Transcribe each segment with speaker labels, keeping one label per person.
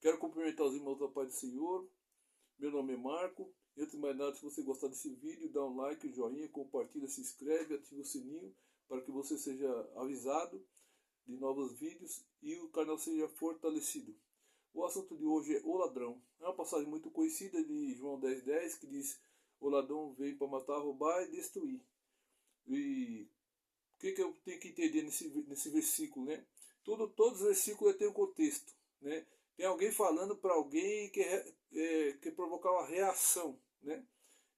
Speaker 1: Quero cumprimentar os irmãos da paz do Senhor. Meu nome é Marco. Antes de mais nada, se você gostar desse vídeo, dá um like, joinha, compartilha, se inscreve, ativa o sininho para que você seja avisado de novos vídeos e o canal seja fortalecido. O assunto de hoje é o ladrão. É uma passagem muito conhecida de João 10:10 que diz: o ladrão veio para matar, roubar e destruir. E o que eu tenho que entender nesse versículo, né? Todos os versículos têm um contexto, né? Tem alguém falando para alguém que quer provocar uma reação, né?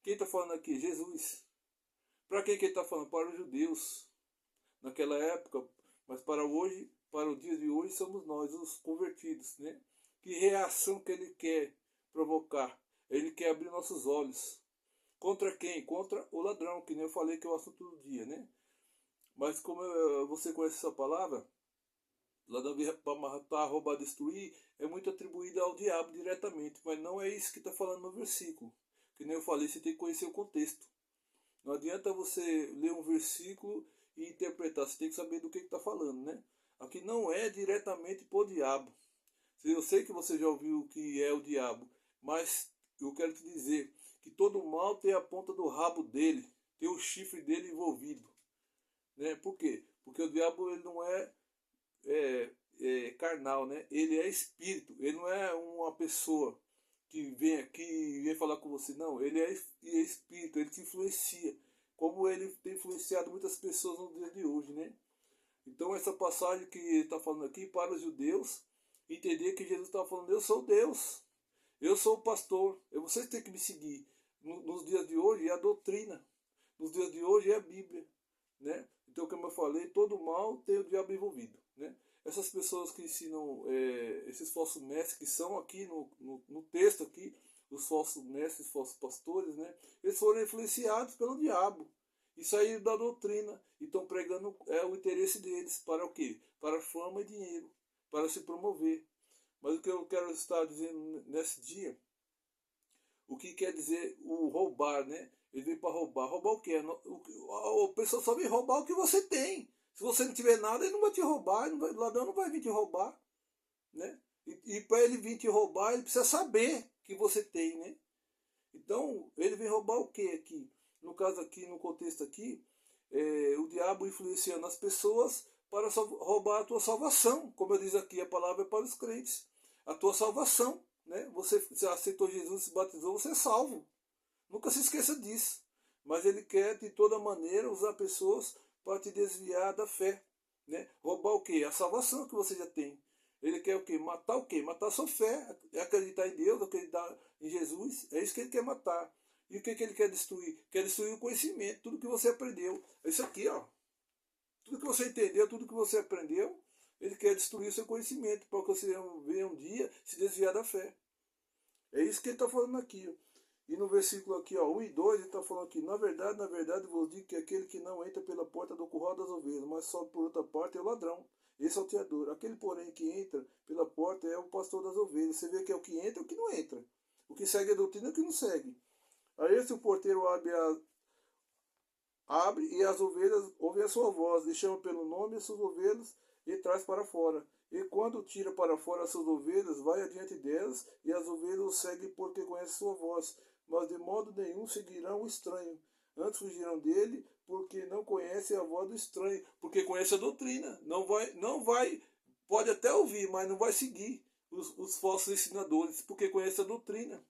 Speaker 1: Quem está falando aqui? Jesus. Para quem que ele está falando? Para os judeus naquela época, mas para hoje, para o dia de hoje, somos nós, os convertidos, né? Que reação que ele quer provocar? Ele quer abrir nossos olhos. Contra quem? Contra o ladrão, que nem eu falei que é o assunto do dia, né? Mas como você conhece essa palavra, ladrão para matar, roubar, destruir, é muito atribuída ao diabo diretamente, mas não é isso que está falando no versículo. Que nem eu falei, você tem que conhecer o contexto. Não adianta você ler um versículo e interpretar, você tem que saber do que está falando, né? Aqui não é diretamente para o diabo. Eu sei que você já ouviu o que é o diabo, mas eu quero te dizer que todo mal tem a ponta do rabo dele, tem o chifre dele envolvido. Né? Por quê? Porque o diabo ele não é carnal, né? Ele é espírito, ele não é uma pessoa que vem aqui e vem falar com você, não. Ele é espírito, ele te influencia, como ele tem influenciado muitas pessoas no dia de hoje, né? Então essa passagem que ele está falando aqui para os judeus, entender que Jesus está falando: eu sou Deus, eu sou o pastor, vocês têm que me seguir. Nos dias de hoje é a doutrina, nos dias de hoje é a Bíblia, né? Então, como eu falei, todo mal tem o diabo envolvido, né? Essas pessoas que ensinam, esses falsos mestres que são aqui no texto aqui, os falsos mestres, falsos pastores, né? Eles foram influenciados pelo diabo e saíram da doutrina e estão pregando o interesse deles para o quê? Para fama e dinheiro, para se promover. Mas o que eu quero estar dizendo nesse dia, o que quer dizer o roubar, né? Ele veio para roubar. Roubar o quê? O pessoal só vem roubar o que você tem. Se você não tiver nada, ele não vai te roubar. O ladrão não vai vir te roubar, né? E para ele vir te roubar, ele precisa saber que você tem, né? Então, ele vem roubar o quê aqui? No caso aqui, no contexto aqui, o diabo influenciando as pessoas para roubar a tua salvação. Como eu diz aqui, a palavra é para os crentes. A tua salvação, né? Você aceitou Jesus, se batizou, você é salvo. Nunca se esqueça disso. Mas ele quer, de toda maneira, usar pessoas para te desviar da fé. Né? Roubar o quê? A salvação que você já tem. Ele quer o quê? Matar o quê? Matar a sua fé. É acreditar em Deus, acreditar em Jesus. É isso que ele quer matar. E o que ele quer destruir? Quer destruir o conhecimento, tudo que você aprendeu. É isso aqui, ó. Tudo que você entendeu, tudo que você aprendeu, ele quer destruir o seu conhecimento, para que você venha um dia se desviar da fé. É isso que ele está falando aqui. Ó. E no versículo aqui, ó, 1 e 2, ele está falando aqui: na verdade, vos digo que aquele que não entra pela porta do curral das ovelhas, mas só por outra parte é o ladrão. Esse é o teador. Aquele, porém, que entra pela porta é o pastor das ovelhas. Você vê que é o que entra e o que não entra. O que segue a doutrina e o que não segue. A esse o porteiro abre e as ovelhas ouvem a sua voz, e chama pelo nome as suas ovelhas e traz para fora. E quando tira para fora as suas ovelhas, vai adiante delas, e as ovelhas o seguem porque conhecem sua voz. Mas de modo nenhum seguirão o estranho. Antes fugirão dele, porque não conhecem a voz do estranho, porque conhece a doutrina. Não vai, pode até ouvir, mas não vai seguir os falsos ensinadores, porque conhece a doutrina.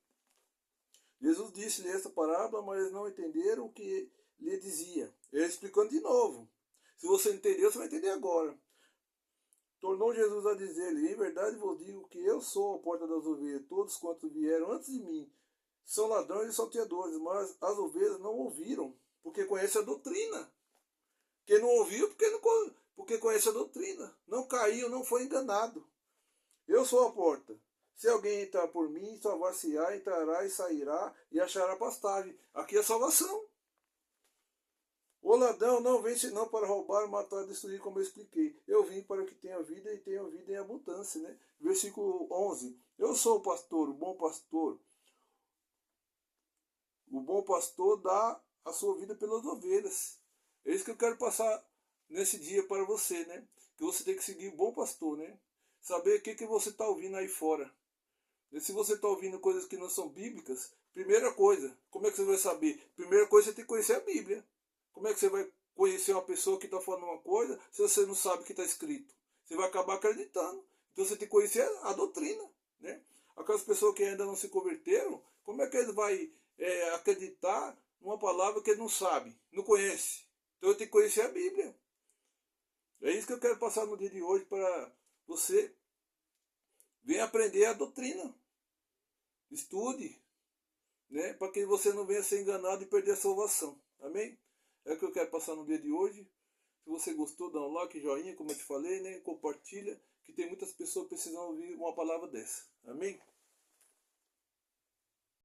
Speaker 1: Jesus disse-lhe essa parábola, mas eles não entenderam o que lhe dizia. Ele explicando de novo. Se você entendeu, você vai entender agora. Tornou Jesus a dizer-lhe: em verdade vos digo que eu sou a porta das ovelhas. Todos quantos vieram antes de mim são ladrões e salteadores, mas as ovelhas não ouviram, porque conhece a doutrina. Quem não ouviu, porque conhece a doutrina. Não caiu, não foi enganado. Eu sou a porta. Se alguém entrar por mim, salvar-se-á, entrará e sairá e achará pastagem. Aqui é salvação. O ladrão não vem senão para roubar, matar e destruir, como eu expliquei. Eu vim para que tenha vida e tenha vida em abundância. Né? Versículo 11. Eu sou o pastor, o bom pastor. O bom pastor dá a sua vida pelas ovelhas. É isso que eu quero passar nesse dia para você, né? Que você tem que seguir o bom pastor, né? Saber o que você está ouvindo aí fora. E se você está ouvindo coisas que não são bíblicas, primeira coisa, como é que você vai saber? Primeira coisa, você tem que conhecer a Bíblia. Como é que você vai conhecer uma pessoa que está falando uma coisa se você não sabe o que está escrito? Você vai acabar acreditando. Então você tem que conhecer a doutrina. Né? Aquelas pessoas que ainda não se converteram, como é que ele vai acreditar numa palavra que ele não sabe, não conhece? Então eu tenho que conhecer a Bíblia. É isso que eu quero passar no dia de hoje para você. Venha aprender a doutrina. Estude, né? Para que você não venha ser enganado e perder a salvação. Amém? É o que eu quero passar no dia de hoje. Se você gostou, dá um like, joinha, como eu te falei, né? Compartilha, que tem muitas pessoas precisando ouvir uma palavra dessa. Amém?